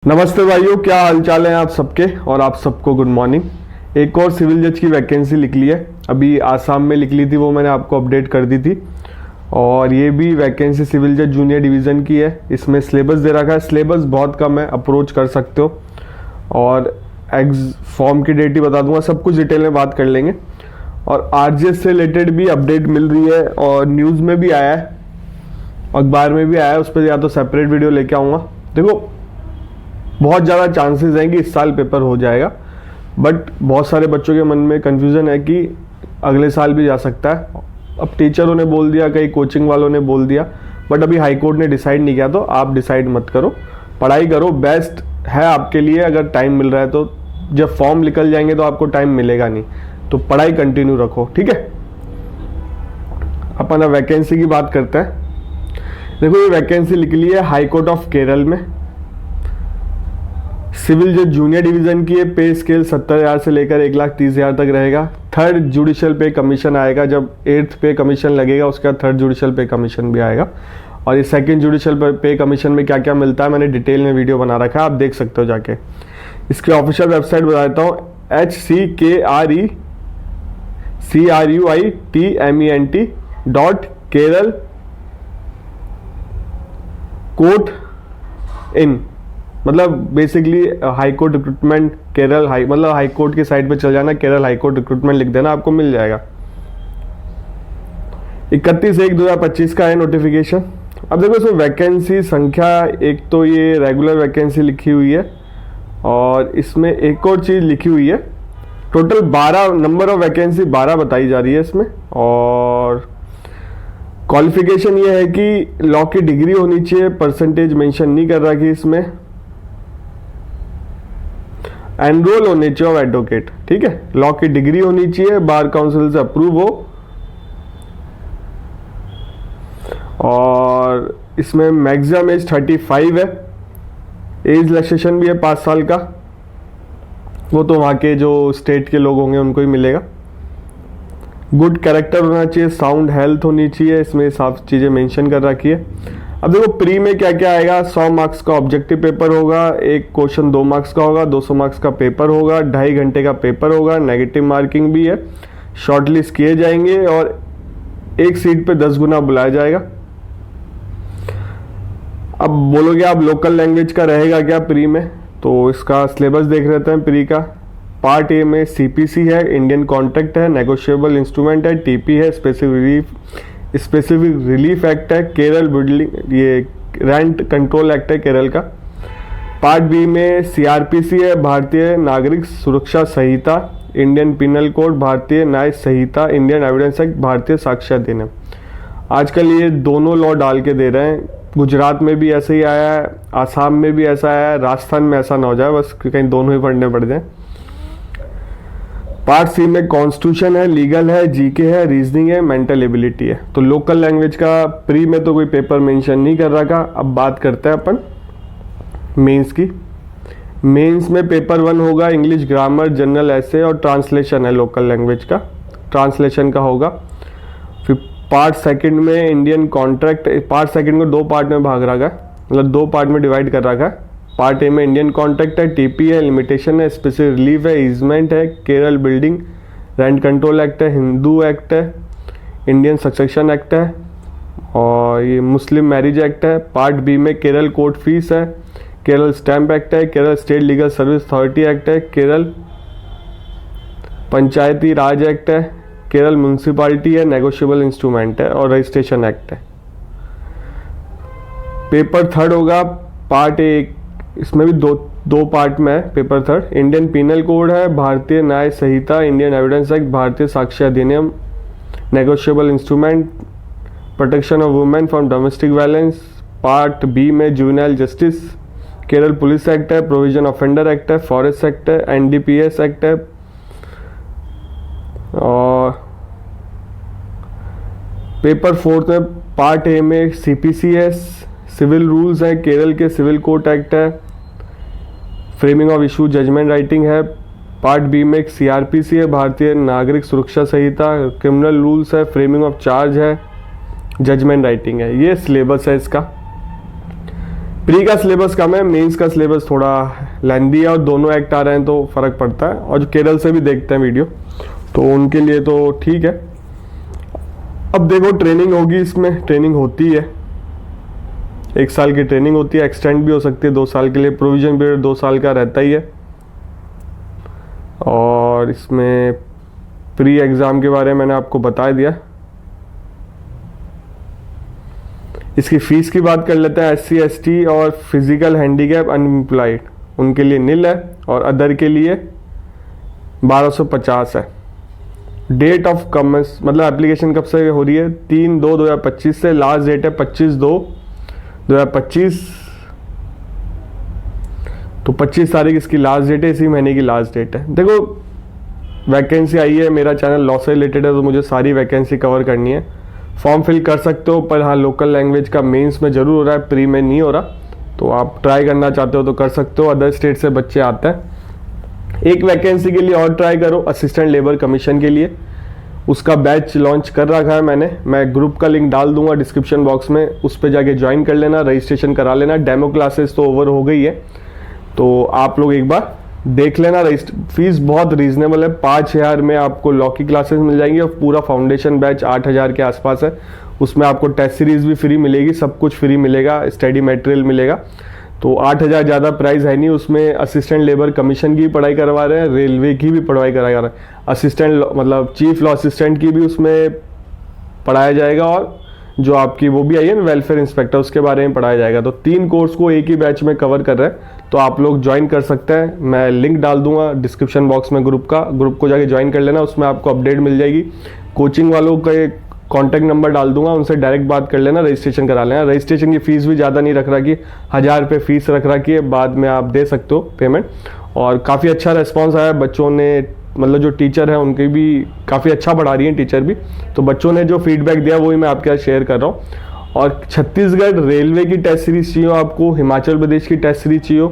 नमस्ते भाइयों, क्या हालचाल है आप सबके। और आप सबको गुड मॉर्निंग। एक और सिविल जज की वैकेंसी निकली है, अभी आसाम में निकली थी, वो मैंने आपको अपडेट कर दी थी। और ये भी वैकेंसी सिविल जज जूनियर डिवीज़न की है। इसमें सिलेबस दे रखा है, सिलेबस बहुत कम है, अप्रोच कर सकते हो। और फॉर्म की डेट ही बता दूंगा, सब कुछ डिटेल में बात कर लेंगे। और आरजीएस से रिलेटेड भी अपडेट मिल रही है और न्यूज़ में भी आया है, अखबार में भी आया है, उस पर या तो सेपरेट वीडियो लेके आऊँगा। देखो, बहुत ज़्यादा चांसेस हैं कि इस साल पेपर हो जाएगा, बट बहुत सारे बच्चों के मन में कन्फ्यूज़न है कि अगले साल भी जा सकता है। अब टीचरों ने बोल दिया, कई कोचिंग वालों ने बोल दिया, बट अभी हाई कोर्ट ने डिसाइड नहीं किया, तो आप डिसाइड मत करो, पढ़ाई करो, बेस्ट है आपके लिए। अगर टाइम मिल रहा है तो जब फॉर्म निकल जाएंगे तो आपको टाइम मिलेगा नहीं, तो पढ़ाई कंटिन्यू रखो, ठीक है। अपन अब वैकेंसी की बात करते हैं। देखो, ये वैकेंसी निकली है हाई कोर्ट ऑफ केरल में, सिविल जज जूनियर डिवीजन की है। पे स्केल 70,000 से लेकर 1,30,000 तक रहेगा। थर्ड जुडिशियल पे कमीशन आएगा, जब 8th पे कमीशन लगेगा उसके बाद थर्ड जुडिशियल पे कमीशन भी आएगा। और ये सेकंड जुडिशियल पे कमीशन में क्या क्या मिलता है मैंने डिटेल में वीडियो बना रखा है, आप देख सकते हो जाके। इसकी ऑफिशियल वेबसाइट बता देता हूँ, hcruitment.kerala.in, मतलब basically high court recruitment Kerala high, मतलब हाई कोर्ट की साइट पे चल जाना, केरल हाई कोर्ट रिक्रूटमेंट लिख देना, आपको मिल जाएगा। 31/1/2025 का है नोटिफिकेशन। अब देखो, इसमें वैकेंसी संख्या, एक तो ये रेगुलर वैकेंसी लिखी हुई है, और इसमें एक और चीज़ लिखी हुई है, टोटल 12 नंबर ऑफ वैकेंसी 12 बताई जा रही है इसमें। और क्वालिफिकेशन ये है कि लॉ की डिग्री होनी चाहिए, परसेंटेज मेंशन नहीं कर रहा कि इसमें। एनरोल होने चाहिए ऑफ एडवोकेट, ठीक है। लॉ की डिग्री होनी चाहिए, बार काउंसिल से अप्रूव हो। और इसमें मैक्सिमम एज 35 है, एज रिलैक्सेशन भी है 5 साल का, वो तो वहाँ के जो स्टेट के लोग होंगे उनको ही मिलेगा। गुड कैरेक्टर होना चाहिए, साउंड हेल्थ होनी चाहिए, इसमें साफ चीज़ें मेंशन कर रखी है। अब देखो, प्री में क्या क्या आएगा। 100 मार्क्स का ऑब्जेक्टिव पेपर होगा, एक क्वेश्चन 2 मार्क्स का होगा, 200 मार्क्स का पेपर होगा, 2.5 घंटे का पेपर होगा, नेगेटिव मार्किंग भी है, शॉर्टलिस्ट किए जाएंगे और एक सीट पे 10 गुना बुलाया जाएगा। अब बोलोगे आप लोकल लैंग्वेज का रहेगा क्या प्री में, तो इसका सिलेबस देख लेते हैं। प्री का पार्ट ए में सीपीसी है, इंडियन कॉन्ट्रैक्ट है, नेगोशिएबल इंस्ट्रूमेंट है, टीपी है, स्पेसिफिक रिलीफ एक्ट है, केरल बिल्डिंग, ये रेंट कंट्रोल एक्ट है केरल का। पार्ट बी में सीआरपीसी है, भारतीय नागरिक सुरक्षा संहिता, इंडियन पिनल कोड, भारतीय न्याय संहिता, Indian evidence act, Bharatiya Sakshya अधिनियम। आजकल ये दोनों लॉ डाल के दे रहे हैं। गुजरात में भी ऐसे ही आया है, आसाम में भी ऐसा आया है, राजस्थान में ऐसा ना हो जाए बस कहीं दोनों ही पढ़ने पड़ जाए। पार्ट सी में कॉन्स्टिट्यूशन है, लीगल है, जीके है, रीजनिंग है, मेंटल एबिलिटी है। तो लोकल लैंग्वेज का प्री में तो कोई पेपर मेंशन नहीं कर रखा। अब बात करते हैं अपन मेंस की। मेंस में पेपर 1 होगा, इंग्लिश ग्रामर, जनरल ऐसे और ट्रांसलेशन है, लोकल लैंग्वेज का ट्रांसलेशन का होगा। फिर पार्ट सेकंड में इंडियन कॉन्ट्रैक्ट, पार्ट सेकंड को 2 पार्ट में भाग रखा है, मतलब 2 पार्ट में डिवाइड कर रखा है। पार्ट ए में इंडियन कॉन्ट्रैक्ट है, टीपी है, लिमिटेशन है, स्पेसिफिक रिलीफ है, ईजमेंट है, Kerala building rent control act है, हिंदू एक्ट है, इंडियन सक्सेशन एक्ट है, और ये मुस्लिम मैरिज एक्ट है। पार्ट बी में केरल कोर्ट फीस है, केरल स्टैम्प एक्ट है, Kerala state legal service authority act है, केरल पंचायती राज एक्ट है, केरल म्यूनसिपालिटी है, नेगोशिएबल इंस्ट्रूमेंट है और रजिस्ट्रेशन एक्ट है। पेपर थर्ड होगा, पार्ट ए, इसमें भी दो पार्ट में है paper third. Indian penal code है, भारतीय न्याय संहिता, Indian evidence act, Bharatiya Sakshya Adhiniyam, negotiable instrument, protection of women from domestic violence. Part B में juvenile justice, Kerala police act है, प्रोविजन ऑफेंडर एक्ट है, फॉरेस्ट एक्ट है, एनडीपीएस एक्ट है। और पेपर फोर्थ में पार्ट ए में सीपीसी है, सिविल रूल्स है, केरल के सिविल कोर्ट एक्ट है, framing of issue judgement writing है। पार्ट बी में सीआरपीसी है, भारतीय नागरिक सुरक्षा संहिता, क्रिमिनल रूल्स है, फ्रेमिंग ऑफ चार्ज है, जजमेंट राइटिंग है। ये सिलेबस है इसका। प्री का सिलेबस कम है, मेंस का सिलेबस थोड़ा लेंदी है और दोनों एक्ट आ रहे हैं तो फ़र्क पड़ता है। और जो केरल से भी देखते हैं वीडियो तो उनके लिए तो ठीक है। अब देखो ट्रेनिंग होगी, इसमें ट्रेनिंग होती है, 1 साल की ट्रेनिंग होती है, एक्सटेंड भी हो सकती है 2 साल के लिए, प्रोविजन पीरियड 2 साल का रहता ही है। और इसमें प्री एग्ज़ाम के बारे में मैंने आपको बता दिया। इसकी फ़ीस की बात कर लेते हैं। SC ST और फिजिकल हैंडीकैप अनएम्प्लॉयड उनके लिए निल है और अदर के लिए 1250 है। डेट ऑफ कमेंस मतलब एप्लीकेशन कब से हो रही है, 3/2/2025 से, लास्ट डेट है 25/2/2025। तो 25 तारीख इसकी लास्ट डेट है, इसी महीने की लास्ट डेट है। देखो वैकेंसी आई है, मेरा चैनल लॉ से रिलेटेड है तो मुझे सारी वैकेंसी कवर करनी है। फॉर्म फिल कर सकते हो, पर हाँ लोकल लैंग्वेज का मेंस में ज़रूर हो रहा है, प्री में नहीं हो रहा। तो आप ट्राई करना चाहते हो तो कर सकते हो, अदर स्टेट से बच्चे आते हैं। एक वैकेंसी के लिए और ट्राई करो, असिस्टेंट लेबर कमीशन के लिए, उसका बैच लॉन्च कर रखा है मैंने। मैं ग्रुप का लिंक डाल दूंगा डिस्क्रिप्शन बॉक्स में, उस पर जाके ज्वाइन कर लेना, रजिस्ट्रेशन करा लेना। डेमो क्लासेस तो ओवर हो गई है तो आप लोग एक बार देख लेना। फीस बहुत रीजनेबल है, 5,000 में आपको लॉ की क्लासेस मिल जाएंगी और पूरा फाउंडेशन बैच 8,000 के आसपास है। उसमें आपको टेस्ट सीरीज भी फ्री मिलेगी, सब कुछ फ्री मिलेगा, स्टडी मटेरियल मिलेगा। तो 8,000 ज़्यादा प्राइस है नहीं। उसमें असिस्टेंट लेबर कमीशन की भी पढ़ाई करवा रहे हैं, रेलवे की भी पढ़ाई करवा रहे हैं, असिस्टेंट मतलब चीफ लॉ असिस्टेंट की भी उसमें पढ़ाया जाएगा, और जो आपकी वो भी आई है ना वेलफेयर इंस्पेक्टर, उसके बारे में पढ़ाया जाएगा। तो 3 कोर्स को एक ही बैच में कवर कर रहे हैं, तो आप लोग ज्वाइन कर सकते हैं। मैं लिंक डाल दूंगा डिस्क्रिप्शन बॉक्स में ग्रुप का, ग्रुप को जाके ज्वाइन कर लेना, उसमें आपको अपडेट मिल जाएगी। कोचिंग वालों का कॉन्टैक्ट नंबर डाल दूंगा, उनसे डायरेक्ट बात कर लेना, रजिस्ट्रेशन करा लेना। रजिस्ट्रेशन की फ़ीस भी ज़्यादा नहीं रख रखी, 1,000 रुपये फ़ीस रख रखी है, बाद में आप दे सकते हो पेमेंट। और काफ़ी अच्छा रिस्पॉन्स आया, बच्चों ने मतलब जो टीचर है उनके भी काफ़ी अच्छा पढ़ा रही हैं टीचर भी, तो बच्चों ने जो फीडबैक दिया वही मैं आपके साथ शेयर कर रहा हूँ। और छत्तीसगढ़ रेलवे की टेस्ट सीरीज चाहिए आपको, हिमाचल प्रदेश की टेस्ट सीरीज चाहिए,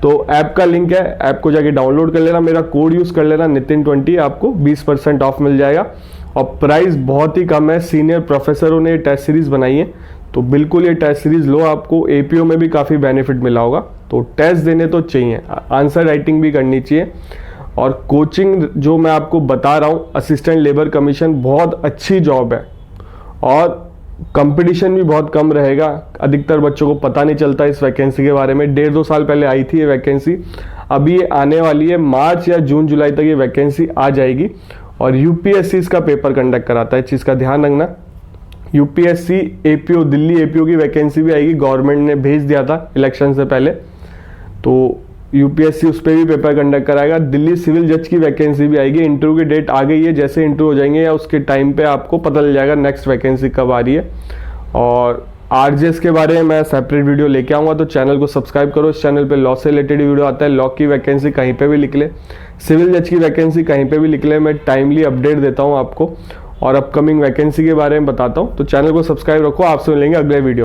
तो ऐप का लिंक है, ऐप को जाके डाउनलोड कर लेना, मेरा कोड यूज़ कर लेना नितिन20, आपको 20% ऑफ मिल जाएगा। और प्राइस बहुत ही कम है, सीनियर प्रोफेसरों ने टेस्ट सीरीज बनाई है, तो बिल्कुल ये टेस्ट सीरीज लो, आपको APO में भी काफ़ी बेनिफिट मिला होगा। तो टेस्ट देने तो चाहिए, आंसर राइटिंग भी करनी चाहिए। और कोचिंग जो मैं आपको बता रहा हूँ, असिस्टेंट लेबर कमीशन बहुत अच्छी जॉब है और कंपटीशन भी बहुत कम रहेगा। अधिकतर बच्चों को पता नहीं चलता इस वैकेंसी के बारे में। 1.5-2 साल पहले आई थी ये वैकेंसी, अभी ये आने वाली है, मार्च या जून जुलाई तक ये वैकेंसी आ जाएगी। और UPSC इसका पेपर कंडक्ट कराता है, चीज़ का ध्यान रखना। UPSC APO, दिल्ली APO की वैकेंसी भी आएगी, गवर्नमेंट ने भेज दिया था इलेक्शन से पहले, तो UPSC उस पर भी पेपर कंडक्ट कराएगा। दिल्ली सिविल जज की वैकेंसी भी आएगी, इंटरव्यू की डेट आ गई है, जैसे इंटरव्यू हो जाएंगे या उसके टाइम पे आपको पता चल जाएगा नेक्स्ट वैकेंसी कब आ रही है। और RJS के बारे में मैं सेपरेट वीडियो लेके आऊँगा, तो चैनल को सब्सक्राइब करो। इस चैनल पे लॉ से रिलेटेड वीडियो आता है, लॉ की वैकेंसी कहीं पे भी लिख ले, सिविल जज की वैकेंसी कहीं पे भी लिख ले, मैं टाइमली अपडेट देता हूँ आपको और अपकमिंग वैकेंसी के बारे में बताता हूँ। तो चैनल को सब्सक्राइब रखो, आपसे मिलेंगे अगले वीडियो।